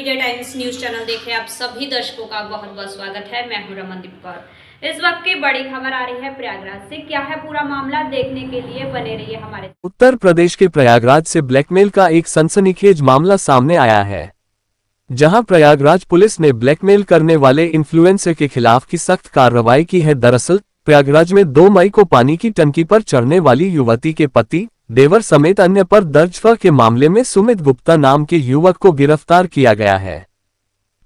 Media times news channel देखे आप सभी दर्शकों का बहुत बहुत स्वागत है। मैं हूं रमनदीप कौर। इस वक्त की बड़ी खबर आ रही है प्रयागराज से। क्या है पूरा मामला, देखने के लिए बने रहिए हमारे। उत्तर प्रदेश के प्रयागराज से ब्लैकमेल का एक सनसनीखेज मामला सामने आया है, जहां प्रयागराज पुलिस ने ब्लैकमेल करने वाले इन्फ्लुएंसर के खिलाफ की सख्त कार्रवाई की है। दरअसल प्रयागराज में 2 मई को पानी की टंकी पर चढ़ने वाली युवती के पति, देवर समेत अन्य पर दर्ज के मामले में सुमित गुप्ता नाम के युवक को गिरफ्तार किया गया है।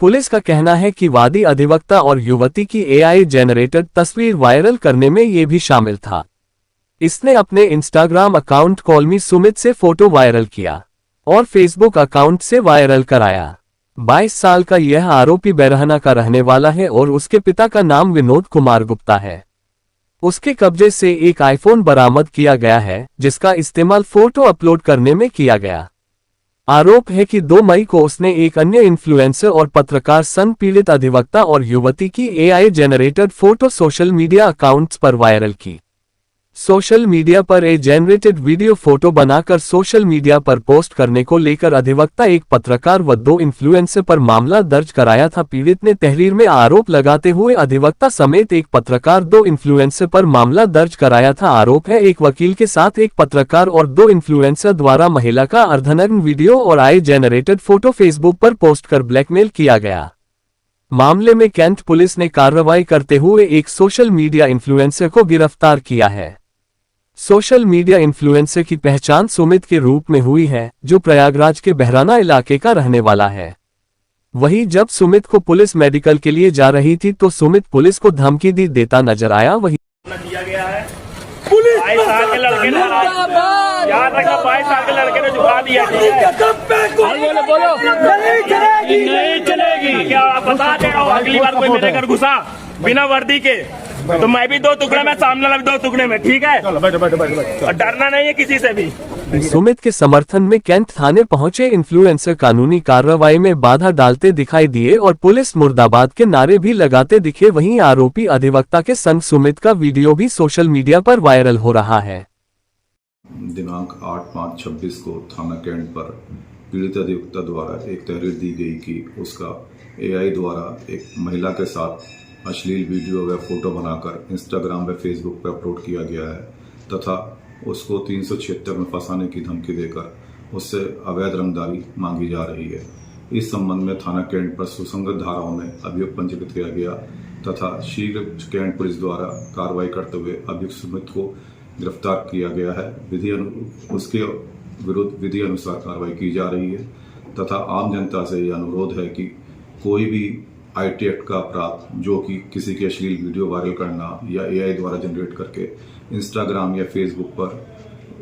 पुलिस का कहना है कि वादी अधिवक्ता और युवती की एआई जेनरेटेड तस्वीर वायरल करने में ये भी शामिल था। इसने अपने इंस्टाग्राम अकाउंट कॉल मी सुमित से फोटो वायरल किया और फेसबुक अकाउंट से वायरल कराया। 22 साल का यह आरोपी बैरहना का रहने वाला है और उसके पिता का नाम विनोद कुमार गुप्ता है। उसके कब्जे से एक आईफोन बरामद किया गया है, जिसका इस्तेमाल फोटो अपलोड करने में किया गया। आरोप है कि 2 मई को उसने एक अन्य इन्फ्लुएंसर और पत्रकार संग पीड़ित अधिवक्ता और युवती की AI generated photo social media accounts पर वायरल की। सोशल मीडिया पर ए जेनरेटेड वीडियो फोटो बनाकर सोशल मीडिया पर पोस्ट करने को लेकर अधिवक्ता, एक पत्रकार व 2 इन्फ्लुएंसर पर मामला दर्ज कराया था। पीड़ित ने तहरीर में आरोप लगाते हुए अधिवक्ता समेत एक पत्रकार, 2 इन्फ्लुएंसर पर मामला दर्ज कराया था। आरोप है एक वकील के साथ एक पत्रकार और 2 इन्फ्लुएंसर द्वारा महिला का अर्धनग्न वीडियो और आई जेनरेटेड फोटो फेसबुक पर पोस्ट कर ब्लैकमेल किया गया। मामले में कैंट पुलिस ने कार्रवाई करते हुए एक सोशल मीडिया इन्फ्लुएंसर को गिरफ्तार किया है। सोशल मीडिया इन्फ्लुएंसर की पहचान सुमित के रूप में हुई है, जो प्रयागराज के बहराना इलाके का रहने वाला है। वहीं जब सुमित को पुलिस मेडिकल के लिए जा रही थी तो सुमित पुलिस को धमकी देता नजर आया। वही दिया गया है। 22 साल के लड़के ने याद रखना, 22 साल के लड़के ने झुका दिया। बोलो नहीं चलेगी। क्या आप बता दे रहा हूँ, अगली बार कोई मेरे घर घुसा बिना वर्दी के तो मैं भी 2 टुकड़े में, सामने वाला भी 2 टुकड़े में, ठीक है? और डरना नहीं है किसी से भी। सुमित के समर्थन में कैंट थाने पहुंचे इन्फ्लुएंसर कानूनी कार्रवाई में बाधा डालते दिखाई दिए और पुलिस मुर्दाबाद के नारे भी लगाते दिखे। वहीं आरोपी अधिवक्ता के संग सुमित का वीडियो भी सोशल मीडिया पर वायरल हो रहा है। दिनांक 8/5/26 को थाना कैंट पर पीड़ित अधिवक्ता द्वारा एक तहरीर दी गई कि उसका एआई द्वारा एक महिला के साथ अश्लील वीडियो व फोटो बनाकर इंस्टाग्राम व फेसबुक पर अपलोड किया गया है तथा उसको 376 में फंसाने की धमकी देकर उससे अवैध रंगदारी मांगी जा रही है। इस संबंध में थाना कैंट पर सुसंगत धाराओं में अभियोग पंजीकृत किया गया तथा शीघ्र कैंट पुलिस द्वारा कार्रवाई करते हुए अभियुक्त सुमित को गिरफ्तार किया गया है। उसके विरुद्ध विधि अनुसार कार्रवाई की जा रही है तथा आम जनता से यह अनुरोध है कि कोई भी आईटी एक्ट का अपराध, जो कि किसी की अश्लील वीडियो वायरल करना या एआई द्वारा जनरेट करके इंस्टाग्राम या फेसबुक पर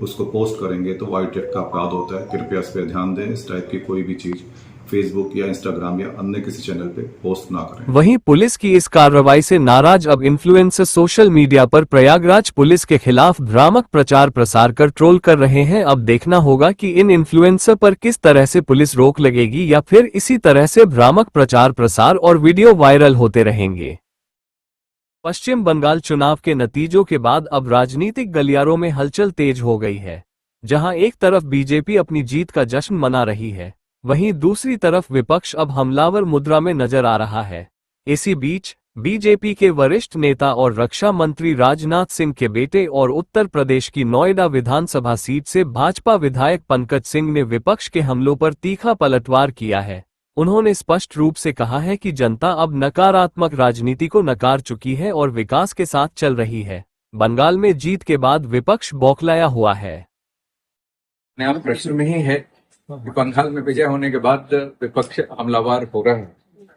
उसको पोस्ट करेंगे तो आईटी एक्ट का अपराध होता है। कृपया इस पर ध्यान दें। इस टाइप की कोई भी चीज फेसबुक या इंस्टाग्राम या अन्य किसी चैनल पे पोस्ट ना करें। वहीं पुलिस की इस कार्रवाई से नाराज अब इन्फ्लुएंसर सोशल मीडिया पर प्रयागराज पुलिस के खिलाफ भ्रामक प्रचार प्रसार कर ट्रोल कर रहे हैं। अब देखना होगा कि इन इन्फ्लुएंसर पर किस तरह से पुलिस रोक लगेगी या फिर इसी तरह से भ्रामक प्रचार प्रसार और वीडियो वायरल होते रहेंगे। पश्चिम बंगाल चुनाव के नतीजों के बाद अब राजनीतिक गलियारों में हलचल तेज हो गई है। जहां एक तरफ बीजेपी अपनी जीत का जश्न मना रही है, वहीं दूसरी तरफ विपक्ष अब हमलावर मुद्रा में नजर आ रहा है। इसी बीच बीजेपी के वरिष्ठ नेता और रक्षा मंत्री राजनाथ सिंह के बेटे और उत्तर प्रदेश की नोएडा विधानसभा सीट से भाजपा विधायक पंकज सिंह ने विपक्ष के हमलों पर तीखा पलटवार किया है। उन्होंने स्पष्ट रूप से कहा है कि जनता अब नकारात्मक राजनीति को नकार चुकी है और विकास के साथ चल रही है। बंगाल में जीत के बाद विपक्ष बौखलाया हुआ है। नया प्रश्न में ही है कि बंगाल में विजय होने के बाद विपक्ष हमलावर हो रहा है,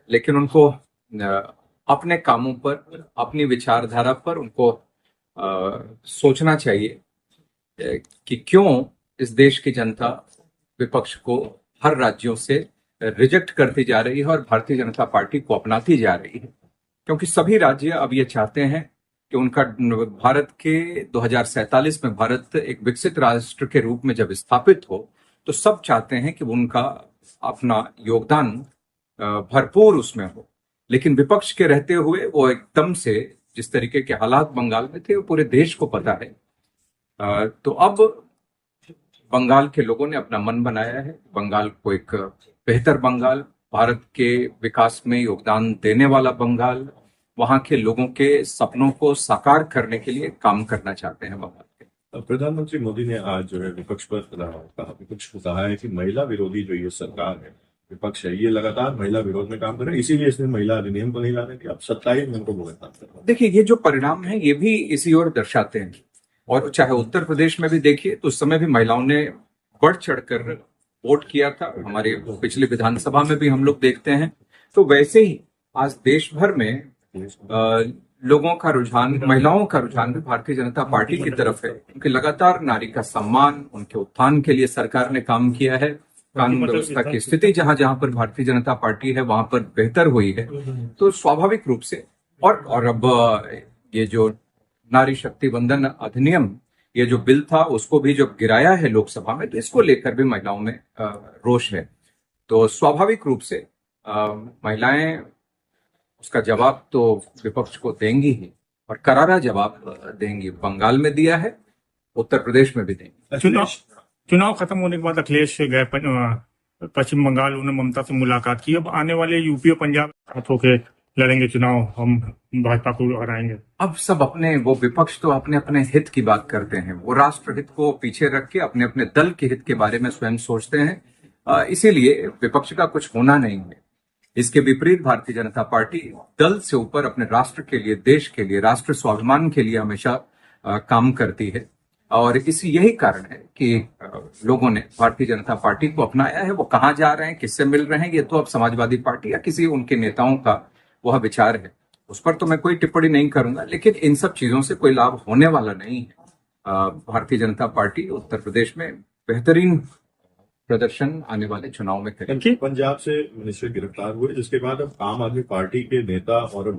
लेकिन उनको अपने कामों पर, अपनी विचारधारा पर उनको सोचना चाहिए कि क्यों इस देश की जनता विपक्ष को हर राज्यों से रिजेक्ट करती जा रही है और भारतीय जनता पार्टी को अपनाती जा रही है। क्योंकि सभी राज्य अब ये चाहते हैं कि उनका भारत के 2047 में भारत एक विकसित राष्ट्र के रूप में जब स्थापित हो तो सब चाहते हैं कि उनका अपना योगदान भरपूर उसमें हो। लेकिन विपक्ष के रहते हुए वो एकदम से जिस तरीके के हालात बंगाल में थे वो पूरे देश को पता है। तो अब बंगाल के लोगों ने अपना मन बनाया है, बंगाल को एक बेहतर बंगाल, भारत के विकास में योगदान देने वाला बंगाल, वहां के लोगों के सपनों को साकार करने के लिए काम करना चाहते हैं बंगाल के। प्रधानमंत्री मोदी ने आज जो है विपक्ष को कहा है कि महिला विरोधी जो ये सरकार है, विपक्ष है, ये लगातार महिला विरोध में काम कर रहे हैं, इसीलिए इसने महिला अधिनियम को नहीं लाने की अब 27 महीनों को काम कर रहे हैं। देखिए, ये जो परिणाम है ये भी इसी ओर दर्शाते हैं। और चाहे उत्तर प्रदेश में भी देखिए तो उस समय भी महिलाओं ने बढ़ चढ़कर वोट किया था। हमारे पिछले विधानसभा में भी हम लोग देखते हैं। तो वैसे ही आज देश भर में लोगों का रुझान, महिलाओं का रुझान भी भारतीय जनता पार्टी की तरफ है, क्योंकि लगातार नारी का सम्मान, उनके उत्थान के लिए सरकार ने काम किया है। कानून व्यवस्था की स्थिति जहां जहां पर भारतीय जनता पार्टी है वहां पर बेहतर हुई है। तो स्वाभाविक रूप से और अब ये जो नारी शक्ति वंदन अधिनियम, ये जो बिल था उसको भी जब गिराया है लोकसभा में, तो इसको लेकर भी महिलाओं में रोष है। तो स्वाभाविक रूप से महिलाएं उसका जवाब तो विपक्ष को देंगी ही, और करारा जवाब देंगी। बंगाल में दिया है, उत्तर प्रदेश में भी देंगी। चुनाव खत्म होने के बाद अखिलेश गए पश्चिम बंगाल, उन्होंने ममता से मुलाकात की। अब आने वाले यूपी और पंजाब हाथों के लड़ेंगे चुनाव, हम भाजपा को हराएंगे। अब सब अपने, वो विपक्ष तो अपने अपने हित की बात करते हैं, वो राष्ट्र हित को पीछे रख के अपने अपने दल के हित के बारे में स्वयं सोचते हैं। इसीलिए विपक्ष का कुछ होना नहीं है। इसके विपरीत भारतीय जनता पार्टी दल से ऊपर अपने राष्ट्र के लिए, देश के लिए, राष्ट्र स्वाभिमान के लिए हमेशा काम करती है। और यही कारण है कि लोगों ने भारतीय जनता पार्टी को अपनाया है। वो कहाँ जा रहे हैं, किससे मिल रहे हैं, ये तो अब समाजवादी पार्टी या किसी उनके नेताओं का वह विचार है, उस पर तो मैं कोई टिप्पणी नहीं करूंगा। लेकिन इन सब चीजों से कोई लाभ होने वाला नहीं है। भारतीय जनता पार्टी उत्तर प्रदेश में बेहतरीन प्रदर्शन आने वाले चुनाव में करेगी। पंजाब से मिनिस्टर गिरफ्तार हुए, जिसके बाद अब आम आदमी पार्टी के नेता और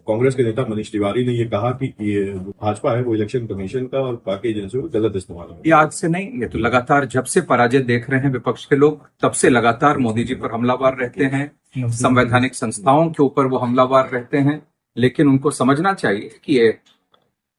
कांग्रेस के नेता मनीष तिवारी ने ये कहा कि ये भाजपा है वो इलेक्शन कमीशन का और बाकी एजेंसियों का गलत इस्तेमाल है। ये आज से नहीं, ये तो लगातार जब से पराजय देख रहे हैं विपक्ष के लोग, तब से लगातार मोदी जी पर हमलावर रहते हैं, संवैधानिक संस्थाओं के ऊपर वो हमलावर रहते हैं। लेकिन उनको समझना चाहिए कि ये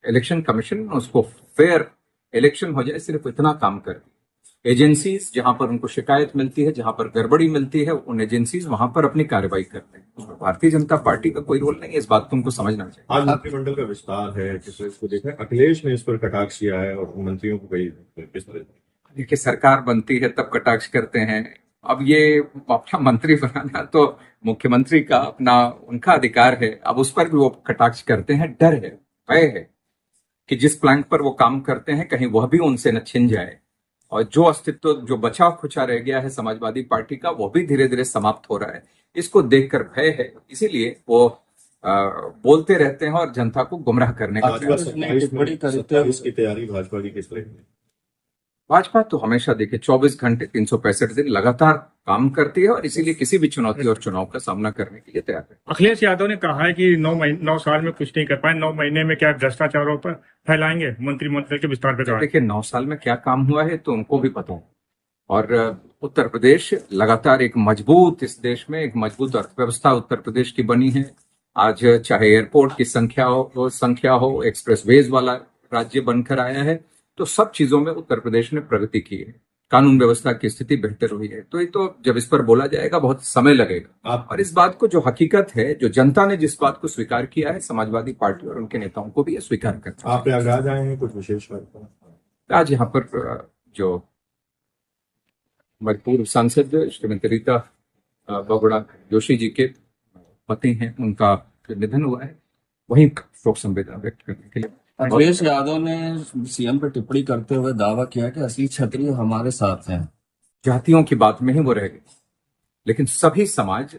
इलेक्शन कमीशन उसको फेयर इलेक्शन हो जाए, सिर्फ इतना काम करती है। एजेंसीज जहां पर उनको शिकायत मिलती है, जहां पर गड़बड़ी मिलती है, उन एजेंसीज वहां पर अपनी कार्रवाई करते हैं। उसमें भारतीय जनता पार्टी का कोई रोल नहीं है, इस बात को उनको समझना चाहिए। आज मंत्रिमंडल का विस्तार है, इसको देखा अखिलेश ने इस पर कटाक्ष किया है और मंत्रियों को कई किस तरह। देखिए, सरकार बनती है तब कटाक्ष करते हैं। अब ये अपना मंत्री बनाना तो मुख्यमंत्री का अपना उनका अधिकार है, अब उस पर भी वो कटाक्ष करते हैं। डर है, भय है कि जिस प्लैंक पर वो काम करते हैं कहीं वह भी उनसे न छिन जाए, और जो अस्तित्व, जो बचा खुचा रह गया है समाजवादी पार्टी का, वो भी धीरे धीरे समाप्त हो रहा है। इसको देखकर भय है, इसीलिए वो बोलते रहते हैं और जनता को गुमराह करने का इसकी तैयारी भाजपा की किस तरह? भाजपा तो हमेशा देखिए 24 घंटे 365 दिन लगातार काम करती है, और इसीलिए किसी भी चुनौती और चुनाव का सामना करने के लिए तैयार है। अखिलेश यादव ने कहा है कि 9 साल में कुछ नहीं कर पाए, 9 महीने में क्या भ्रष्टाचारों पर फैलाएंगे, मंत्रिमंडल के विस्तार पर कहा। देखिए, 9 साल में क्या काम हुआ है तो उनको भी पता है। और उत्तर प्रदेश लगातार एक मजबूत, इस देश में एक मजबूत अर्थव्यवस्था उत्तर प्रदेश की बनी है। आज चाहे एयरपोर्ट की संख्या हो, एक्सप्रेसवेज वाला राज्य बनकर आया है, तो सब चीजों में उत्तर प्रदेश ने प्रगति की है। कानून व्यवस्था की स्थिति बेहतर हुई है। तो ये तो जब इस पर बोला जाएगा बहुत समय लगेगा। और इस बात को, जो हकीकत है, जो जनता ने जिस बात को स्वीकार किया है, समाजवादी पार्टी और उनके नेताओं को भी ये स्वीकार करना। आप प्रयागराज आए हैं, कुछ विशेष बात? आज यहाँ पर जो पूर्व सांसद श्रीमती रीता बहुगुणा जोशी जी के पति हैं, उनका निधन हुआ है, वहीं शोक संवेदना व्यक्त करने के लिए अखिलेश यादव ने सीएम पर टिप्पणी करते हुए दावा किया कि असली क्षत्रिय हमारे साथ हैं। जातियों की बात में ही वो रह गए, लेकिन सभी समाज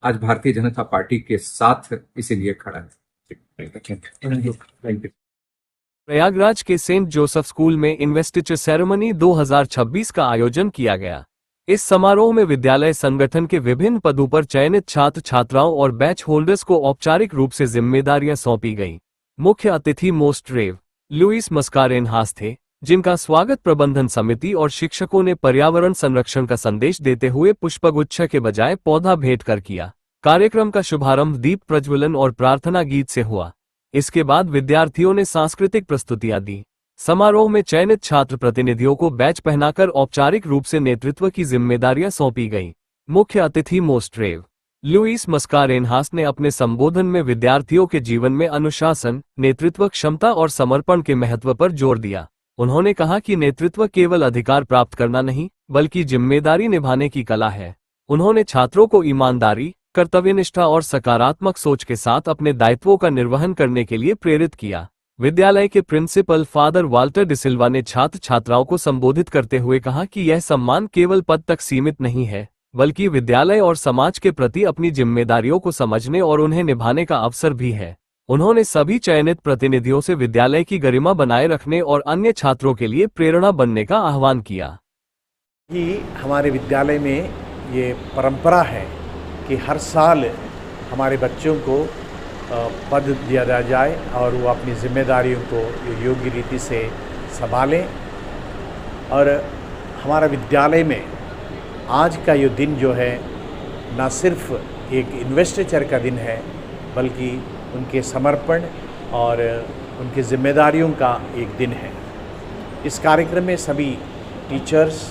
आज भारतीय जनता पार्टी के साथ इसीलिए खड़ा है। Thank you. प्रयागराज के सेंट जोसेफ स्कूल में इन्वेस्टिचर सेरेमनी 2026 का आयोजन किया गया। इस समारोह में विद्यालय संगठन के विभिन्न पदों पर चयनित छात्र छात्राओं और बैच होल्डर्स को औपचारिक रूप से जिम्मेदारियां सौंपी गईं। मुख्य अतिथि मोस्ट रेव लुइस मस्कारेनहास थे, जिनका स्वागत प्रबंधन समिति और शिक्षकों ने पर्यावरण संरक्षण का संदेश देते हुए पुष्पगुच्छ के बजाय पौधा भेंट कर किया। कार्यक्रम का शुभारंभ दीप प्रज्वलन और प्रार्थना गीत से हुआ। इसके बाद विद्यार्थियों ने सांस्कृतिक प्रस्तुतियां दी। समारोह में चयनित छात्र प्रतिनिधियों को बैच पहनाकर औपचारिक रूप से नेतृत्व की जिम्मेदारियां सौंपी गईं। मुख्य अतिथि मोस्ट्रेव लुइस मस्कारेनहास ने अपने संबोधन में विद्यार्थियों के जीवन में अनुशासन, नेतृत्व क्षमता और समर्पण के महत्व पर जोर दिया। उन्होंने कहा कि नेतृत्व केवल अधिकार प्राप्त करना नहीं, बल्कि जिम्मेदारी निभाने की कला है। उन्होंने छात्रों को ईमानदारी, कर्तव्यनिष्ठा और सकारात्मक सोच के साथ अपने दायित्वों का निर्वहन करने के लिए प्रेरित किया। विद्यालय के प्रिंसिपल फादर वाल्टर डिसिल्वा ने छात्र छात्राओं को संबोधित करते हुए कहा कि यह सम्मान केवल पद तक सीमित नहीं है, बल्कि विद्यालय और समाज के प्रति अपनी जिम्मेदारियों को समझने और उन्हें निभाने का अवसर भी है। उन्होंने सभी चयनित प्रतिनिधियों से विद्यालय की गरिमा बनाए रखने और अन्य छात्रों के लिए प्रेरणा बनने का आह्वान किया। हमारे विद्यालय में ये परंपरा है कि हर साल हमारे बच्चों को पद दिया जाए और वो अपनी जिम्मेदारियों को योग्य रीति से संभालें। और हमारा विद्यालय में आज का ये दिन जो है न सिर्फ एक इन्वेस्टिचर का दिन है, बल्कि उनके समर्पण और उनकी जिम्मेदारियों का एक दिन है। इस कार्यक्रम में सभी टीचर्स,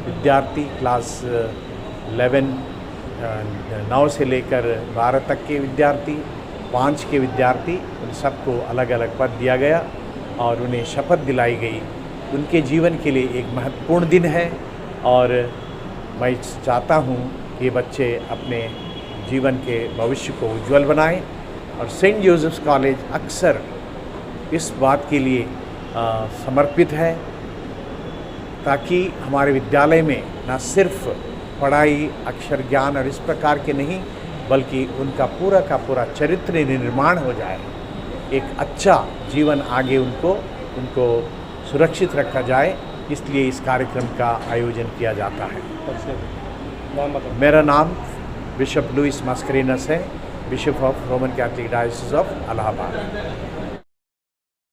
विद्यार्थी क्लास 11 9 से लेकर 12 तक के विद्यार्थी, 5 के विद्यार्थी, उन सबको अलग अलग पद दिया गया और उन्हें शपथ दिलाई गई। उनके जीवन के लिए एक महत्वपूर्ण दिन है और मैं चाहता हूँ कि बच्चे अपने जीवन के भविष्य को उज्जवल बनाएं। और सेंट जोसेफ्स कॉलेज अक्सर इस बात के लिए समर्पित है ताकि हमारे विद्यालय में न सिर्फ पढ़ाई, अक्षर ज्ञान और इस प्रकार के नहीं, बल्कि उनका पूरा का पूरा चरित्र निर्माण हो जाए, एक अच्छा जीवन आगे उनको सुरक्षित रखा जाए। इसलिए इस कार्यक्रम का आयोजन किया जाता है। मेरा नाम बिशप लुइस मस्करेनस है, bishop of Roman Catholic डायोसिस of Allahabad.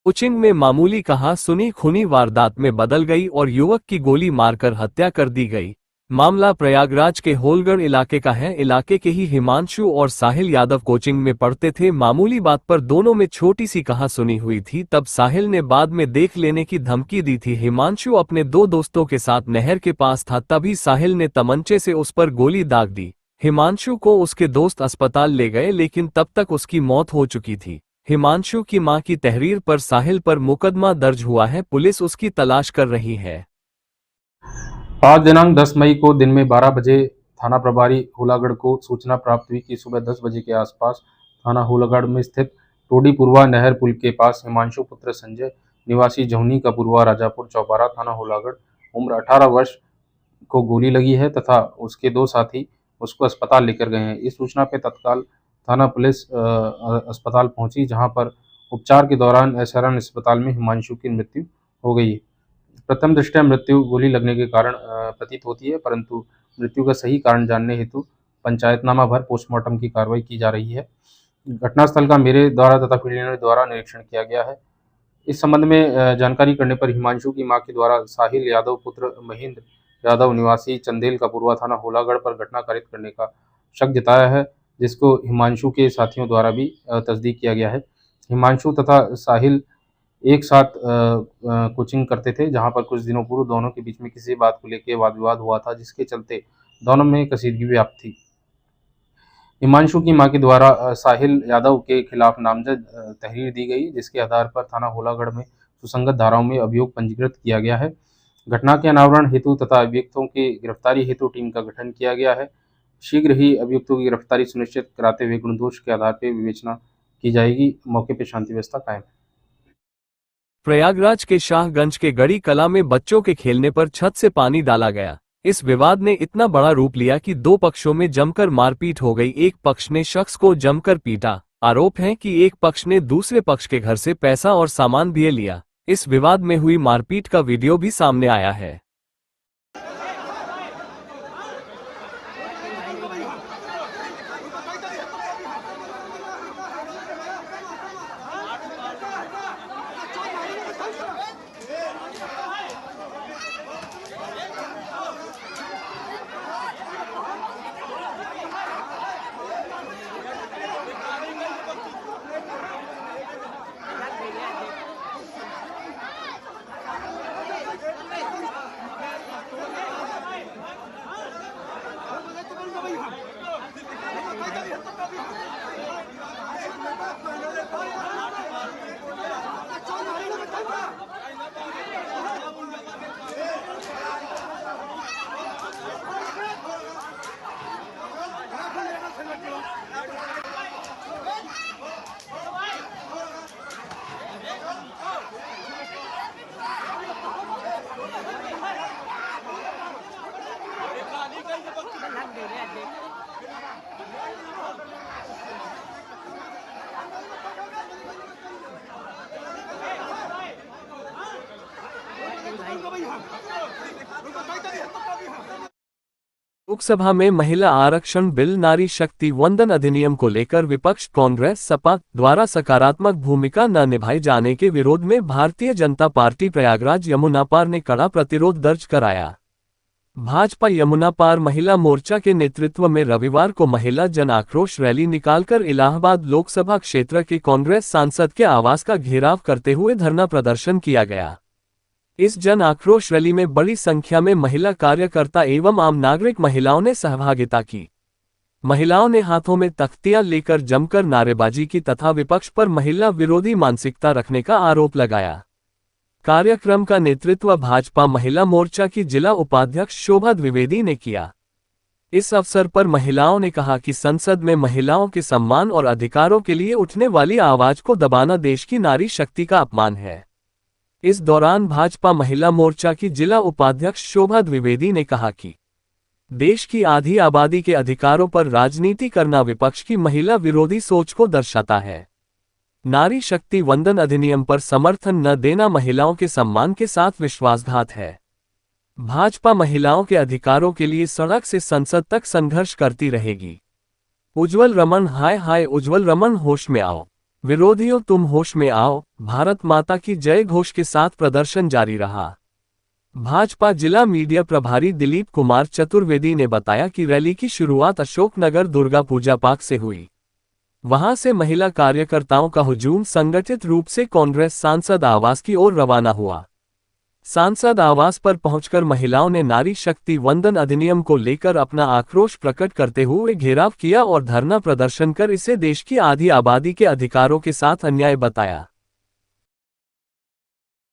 Coaching में मामूली कहा सुनी खूनी वारदात में बदल गई और युवक की गोली मारकर हत्या कर दी गई। मामला प्रयागराज के होलगढ़ इलाके का है। इलाके के ही हिमांशु और साहिल यादव कोचिंग में पढ़ते थे। मामूली बात पर दोनों में छोटी सी कहासुनी हुई थी, तब साहिल ने बाद में देख लेने की धमकी दी थी। हिमांशु अपने 2 दोस्तों के साथ नहर के पास था, तभी साहिल ने तमंचे से उस पर गोली दाग दी। हिमांशु को उसके दोस्त अस्पताल ले गए, लेकिन तब तक उसकी मौत हो चुकी थी। हिमांशु की मां की तहरीर पर साहिल पर मुकदमा दर्ज हुआ है। पुलिस उसकी तलाश कर रही है। आज दिनांक 10 मई को दिन में 12 बजे थाना प्रभारी होलागढ़ को सूचना प्राप्त हुई कि सुबह 10 बजे के आसपास थाना होलागढ़ में स्थित टोडी पुरवा नहर पुल के पास हिमांशु पुत्र संजय निवासी जौनी का पुरवा राजापुर चौबारा थाना होलागढ़ उम्र 18 वर्ष को गोली लगी है तथा उसके 2 साथी उसको अस्पताल लेकर गए हैं। इस सूचना पर तत्काल थाना पुलिस अस्पताल पहुंची, जहां पर उपचार के दौरान एसआरएन अस्पताल में हिमांशु की मृत्यु हो गई। प्रथम दृष्टया मृत्यु गोली लगने के कारण प्रतीत होती है, परंतु मृत्यु का सही कारण जानने हेतु पंचायतनामा भर पोस्टमार्टम की कार्रवाई की जा रही है। घटनास्थल का मेरे द्वारा तथा फील्ड द्वारा निरीक्षण किया गया है। इस संबंध में जानकारी करने पर हिमांशु की मां के द्वारा साहिल यादव पुत्र महेंद्र यादव निवासी चंदेल का पुरवा थाना होलागढ़ पर घटना कारित करने का शक जताया है, जिसको हिमांशु के साथियों द्वारा भी तस्दीक किया गया है। हिमांशु तथा साहिल एक साथ कोचिंग करते थे, जहां पर कुछ दिनों पूर्व दोनों के बीच में किसी बात को लेकर वाद विवाद हुआ था, जिसके चलते दोनों में कसीदगी व्याप्त थी। हिमांशु की मां के द्वारा साहिल यादव के खिलाफ नामजद तहरीर दी गई, जिसके आधार पर थाना होलागढ़ में सुसंगत धाराओं में अभियोग पंजीकृत किया गया है। घटना के अनावरण हेतु तथा अभियुक्तों की गिरफ्तारी हेतु टीम का गठन किया गया है। शीघ्र ही अभियुक्तों की गिरफ्तारी सुनिश्चित कराते हुए गुणदोष के आधार पर विवेचना की जाएगी। मौके पर शांति व्यवस्था कायम है। प्रयागराज के शाहगंज के गढ़ी कला में बच्चों के खेलने पर छत से पानी डाला गया। इस विवाद ने इतना बड़ा रूप लिया कि 2 पक्षों में जमकर मारपीट हो गई। एक पक्ष ने शख्स को जमकर पीटा। आरोप है कि एक पक्ष ने दूसरे पक्ष के घर से पैसा और सामान भी लिया। इस विवाद में हुई मारपीट का वीडियो भी सामने आया है। लोकसभा में महिला आरक्षण बिल नारी शक्ति वंदन अधिनियम को लेकर विपक्ष कांग्रेस सपा द्वारा सकारात्मक भूमिका न निभाए जाने के विरोध में भारतीय जनता पार्टी प्रयागराज यमुना पार ने कड़ा प्रतिरोध दर्ज कराया। भाजपा यमुना पार महिला मोर्चा के नेतृत्व में रविवार को महिला जन आक्रोश रैली निकालकर इलाहाबाद लोकसभा क्षेत्र के कांग्रेस सांसद के आवास का घेराव करते हुए धरना प्रदर्शन किया गया। इस जन आक्रोश रैली में बड़ी संख्या में महिला कार्यकर्ता एवं आम नागरिक महिलाओं ने सहभागिता की। महिलाओं ने हाथों में तख्तियां लेकर जमकर नारेबाजी की तथा विपक्ष पर महिला विरोधी मानसिकता रखने का आरोप लगाया। कार्यक्रम का नेतृत्व भाजपा महिला मोर्चा की जिला उपाध्यक्ष शोभा द्विवेदी ने किया। इस अवसर पर महिलाओं ने कहा कि संसद में महिलाओं के सम्मान और अधिकारों के लिए उठने वाली आवाज को दबाना देश की नारी शक्ति का अपमान है। इस दौरान भाजपा महिला मोर्चा की जिला उपाध्यक्ष शोभा द्विवेदी ने कहा कि देश की आधी आबादी के अधिकारों पर राजनीति करना विपक्ष की महिला विरोधी सोच को दर्शाता है। नारी शक्ति वंदन अधिनियम पर समर्थन न देना महिलाओं के सम्मान के साथ विश्वासघात है। भाजपा महिलाओं के अधिकारों के लिए सड़क से संसद तक संघर्ष करती रहेगी। उज्जवल रमन हाय हाय उज्जवल रमन होश में आओ, विरोधियों तुम होश में आओ, भारत माता की जय घोष के साथ प्रदर्शन जारी रहा। भाजपा जिला मीडिया प्रभारी दिलीप कुमार चतुर्वेदी ने बताया कि रैली की शुरुआत अशोकनगर दुर्गा पूजा पार्क से हुई। वहां से महिला कार्यकर्ताओं का हुजूम संगठित रूप से कांग्रेस सांसद आवास की ओर रवाना हुआ। सांसद आवास पर पहुंचकर महिलाओं ने नारी शक्ति वंदन अधिनियम को लेकर अपना आक्रोश प्रकट करते हुए घेराव किया और धरना प्रदर्शन कर इसे देश की आधी आबादी के अधिकारों के साथ अन्याय बताया।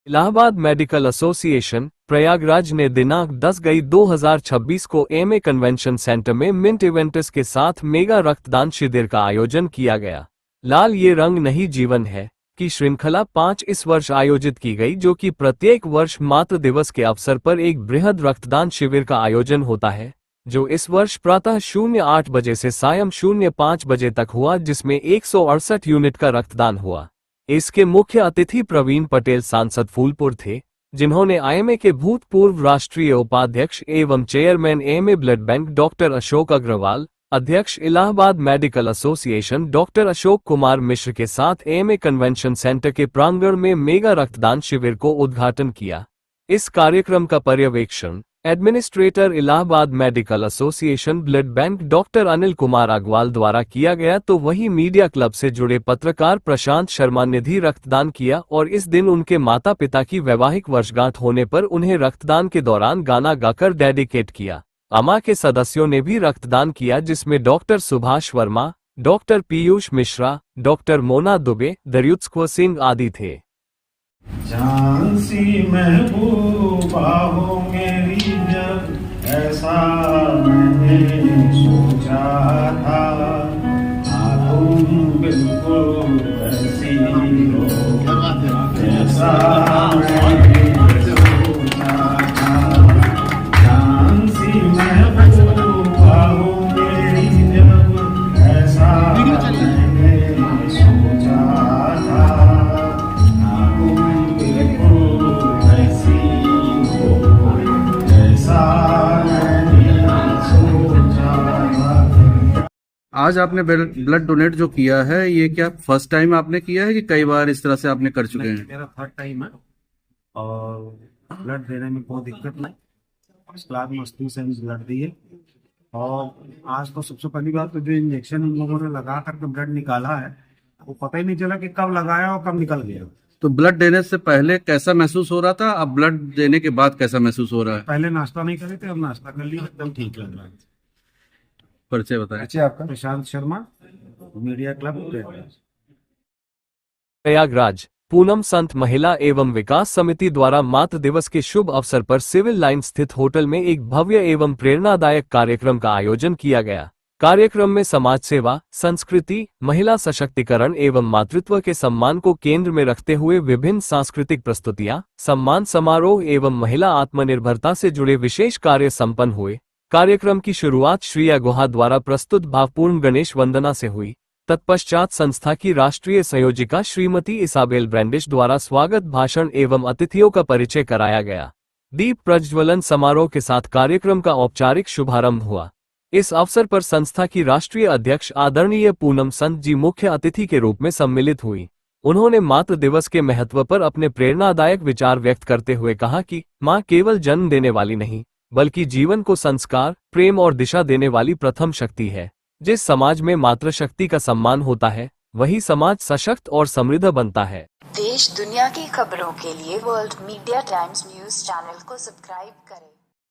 इलाहाबाद मेडिकल एसोसिएशन प्रयागराज ने दिनांक 10/2/2026 को एमए कन्वेंशन सेंटर में मिंट इवेंट्स के साथ मेगा रक्तदान शिविर का आयोजन किया गया। लाल ये रंग नहीं जीवन है की श्रृंखला 5 इस वर्ष आयोजित की गई, जो कि प्रत्येक वर्ष मातृ दिवस के अवसर पर एक बृहद रक्तदान शिविर का आयोजन होता है, जो इस वर्ष प्रातः 08 बजे से सायं 05 बजे तक हुआ, जिसमें 168 यूनिट का रक्तदान हुआ। इसके मुख्य अतिथि प्रवीण पटेल सांसद फूलपुर थे, जिन्होंने आईएमए के भूतपूर्व राष्ट्रीय उपाध्यक्ष एवं chairman MA blood bank doctor Ashok Agarwal, अध्यक्ष Allahabad medical association doctor Ashok Kumar Mishra के साथ एमए कन्वेंशन सेंटर के प्रांगण में मेगा रक्तदान शिविर को उद्घाटन किया। इस कार्यक्रम का पर्यवेक्षण administrator Allahabad medical association blood bank doctor Anil Kumar Agrawal द्वारा किया गया, तो वही मीडिया क्लब से जुड़े पत्रकार प्रशांत शर्मा ने भी रक्तदान किया और इस दिन उनके माता पिता की वैवाहिक वर्षगांठ होने पर उन्हें रक्तदान के दौरान गाना गाकर डेडिकेट किया। अमा के सदस्यों ने भी रक्तदान किया, जिसमें doctor Subhash Verma, doctor Piyush Mishra, doctor Mona Dubey, दरयुत्स्को सिंह आदि थे। झांसी महबूबा हो मेरी जब ऐसा मैंने सोचा था, तुम बिल्कुल ऐसी हो ऐसा मैंने सोचा था। झांसी महबूबा हो मेरी जब ऐसा मैंने सोचा था, आज आपने ब्लड डोनेट जो किया है, ये क्या फर्स्ट टाइम आपने किया है कि कई बार इस तरह से आपने कर चुके हैं? मेरा थर्ड टाइम है और ब्लड देने में कोई दिक्कत नहीं। फर्स्ट क्लास मस्ती से ब्लड दिए और आज तो सबसे पहली बात तो जो इंजेक्शन इन लोगों ने लगा करके ब्लड निकाला है, वो पता ही नहीं चला कि कब लगाया और कब निकल गया। तो ब्लड देने से पहले कैसा महसूस हो रहा था, अब ब्लड देने के बाद कैसा महसूस हो रहा है? पहले नाश्ता नहीं करे थे, अब नाश्ता कर लिया, एकदम ठीक लग रहा है। परिचय बताएं। परिचय आपका? प्रशांत शर्मा, मीडिया क्लब प्रयागराज। पूनम संत महिला एवं विकास समिति द्वारा मातृ दिवस के शुभ अवसर पर सिविल लाइन स्थित होटल में एक भव्य एवं प्रेरणादायक कार्यक्रम का आयोजन किया गया। कार्यक्रम में समाज सेवा, संस्कृति, महिला सशक्तिकरण एवं मातृत्व के सम्मान को केंद्र में रखते हुए विभिन्न सांस्कृतिक प्रस्तुतियां, सम्मान समारोह एवं महिला आत्मनिर्भरता से जुड़े विशेष कार्य संपन्न हुए। कार्यक्रम की शुरुआत श्रेया गुहा द्वारा प्रस्तुत भावपूर्ण गणेश वंदना से हुई। तत्पश्चात संस्था की राष्ट्रीय संयोजिका श्रीमती इसाबेल ब्रैंडिश द्वारा स्वागत भाषण एवं अतिथियों का परिचय कराया गया। दीप प्रज्वलन समारोह के साथ कार्यक्रम का औपचारिक शुभारंभ हुआ। इस अवसर पर संस्था की राष्ट्रीय अध्यक्ष आदरणीय पूनम संत जी मुख्य अतिथि के रूप में सम्मिलित हुई। उन्होंने मातृ दिवस के महत्व पर अपने प्रेरणादायक विचार व्यक्त करते हुए कहा कि मां केवल जन्म देने वाली नहीं, बल्कि जीवन को संस्कार, प्रेम और दिशा देने वाली प्रथम शक्ति है। जिस समाज में मातृशक्ति का सम्मान होता है, वही समाज सशक्त और समृद्ध बनता है। देश दुनिया की खबरों के लिए world media times news channel को सब्सक्राइब करें।